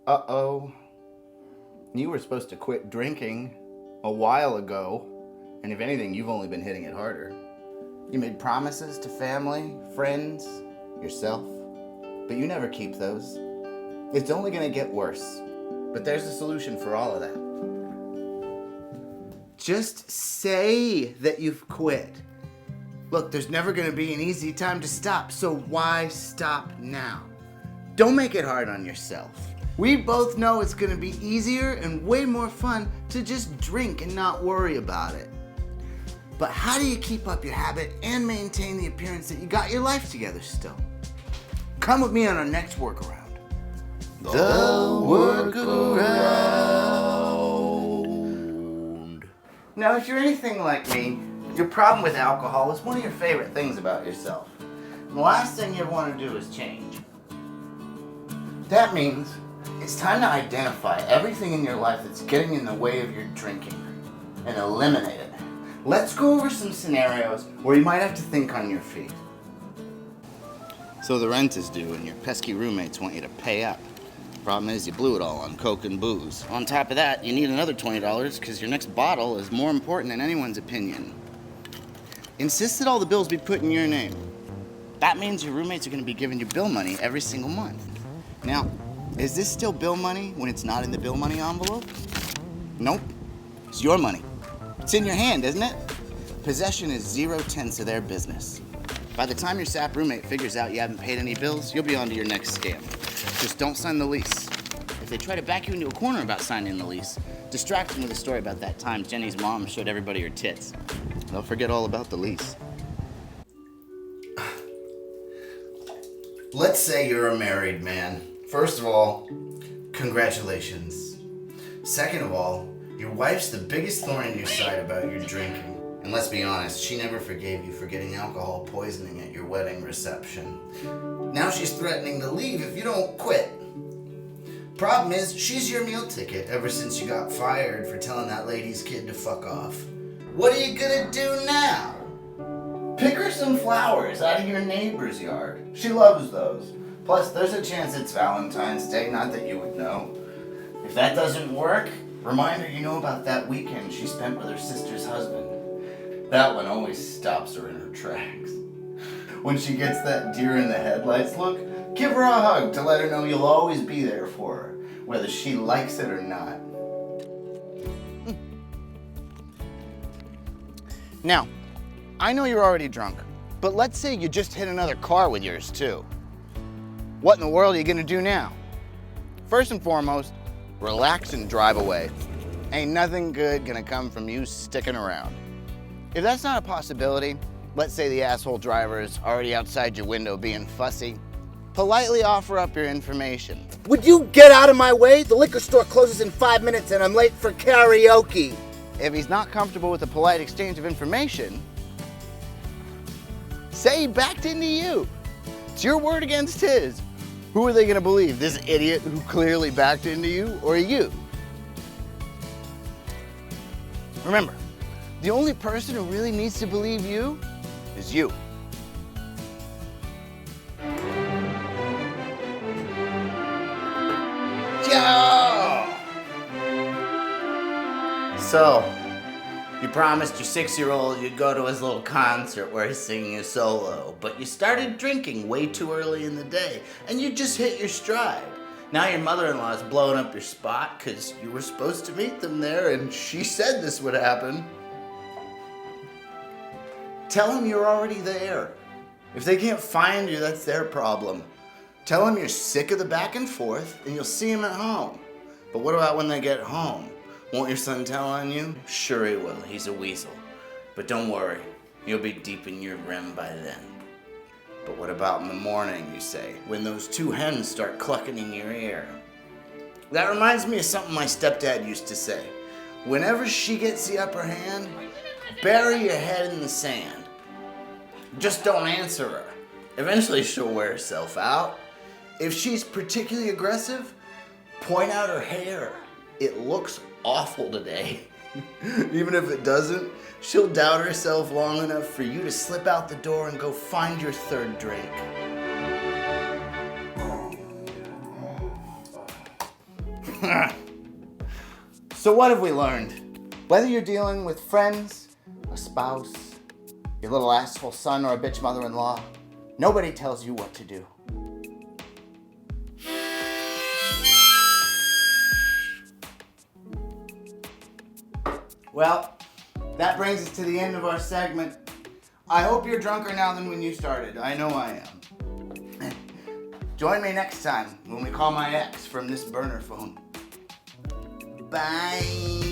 Uh-oh. You were supposed to quit drinking a while ago, and if anything, you've only been hitting it harder. You made promises to family, friends, yourself, but you never keep those. It's only gonna get worse. But there's a solution for all of that. Just say that you've quit. Look, there's never gonna be an easy time to stop, so why stop now? Don't make it hard on yourself. We both know it's gonna be easier and way more fun to just drink and not worry about it. But how do you keep up your habit and maintain the appearance that you got your life together still? Come with me on our next workaround. The Workaround. Now, if you're anything like me, your problem with alcohol is one of your favorite things about yourself. And the last thing you want to do is change. That means it's time to identify everything in your life that's getting in the way of your drinking and eliminate it. Let's go over some scenarios where you might have to think on your feet. So the rent is due and your pesky roommates want you to pay up. Problem is you blew it all on coke and booze. On top of that, you need another $20 because your next bottle is more important in anyone's opinion. Insist that all the bills be put in your name. That means your roommates are going to be giving you bill money every single month. Now, is this still bill money when it's not in the bill money envelope? Nope. It's your money. It's in your hand, isn't it? Possession is 0/10 of their business. By the time your sap roommate figures out you haven't paid any bills, you'll be on to your next scam. Just don't sign the lease. If they try to back you into a corner about signing the lease, distract them with a story about that time Jenny's mom showed everybody her tits. They'll forget all about the lease. Let's say you're a married man. First of all, congratulations. Second of all, your wife's the biggest thorn in your side about your drinking. And let's be honest, she never forgave you for getting alcohol poisoning at your wedding reception. Now she's threatening to leave if you don't quit. Problem is, she's your meal ticket ever since you got fired for telling that lady's kid to fuck off. What are you gonna do now? Pick her some flowers out of your neighbor's yard. She loves those. Plus, there's a chance it's Valentine's Day, not that you would know. If that doesn't work, remind her you know about that weekend she spent with her sister's husband. That one always stops her in her tracks. When she gets that deer in the headlights look, give her a hug to let her know you'll always be there for her, whether she likes it or not. Now, I know you're already drunk, but let's say you just hit another car with yours too. What in the world are you gonna do now? First and foremost, relax and drive away. Ain't nothing good gonna come from you sticking around. If that's not a possibility, let's say the asshole driver is already outside your window being fussy, politely offer up your information. Would you get out of my way? The liquor store closes in 5 minutes and I'm late for karaoke. If he's not comfortable with a polite exchange of information, say he backed into you. It's your word against his. Who are they gonna believe? This idiot who clearly backed into you, or you? Remember, the only person who really needs to believe you is you. Yo! So, you promised your 6-year-old you'd go to his little concert where he's singing a solo, but you started drinking way too early in the day, and you just hit your stride. Now your mother-in-law's blowing up your spot because you were supposed to meet them there, and she said this would happen. Tell them you're already there. If they can't find you, that's their problem. Tell them you're sick of the back and forth, and you'll see them at home. But what about when they get home? Won't your son tell on you? Sure he will, he's a weasel. But don't worry, you'll be deep in your REM by then. But what about in the morning, you say, when those two hens start clucking in your ear? That reminds me of something my stepdad used to say. Whenever she gets the upper hand, bury your head in the sand. Just don't answer her. Eventually she'll wear herself out. If she's particularly aggressive, point out her hair. It looks awful today. Even if it doesn't, she'll doubt herself long enough for you to slip out the door and go find your third drink. So what have we learned? Whether you're dealing with friends, a spouse, your little asshole son, or a bitch mother-in-law, nobody tells you what to do. Well, that brings us to the end of our segment. I hope you're drunker now than when you started. I know I am. Join me next time when we call my ex from this burner phone. Bye.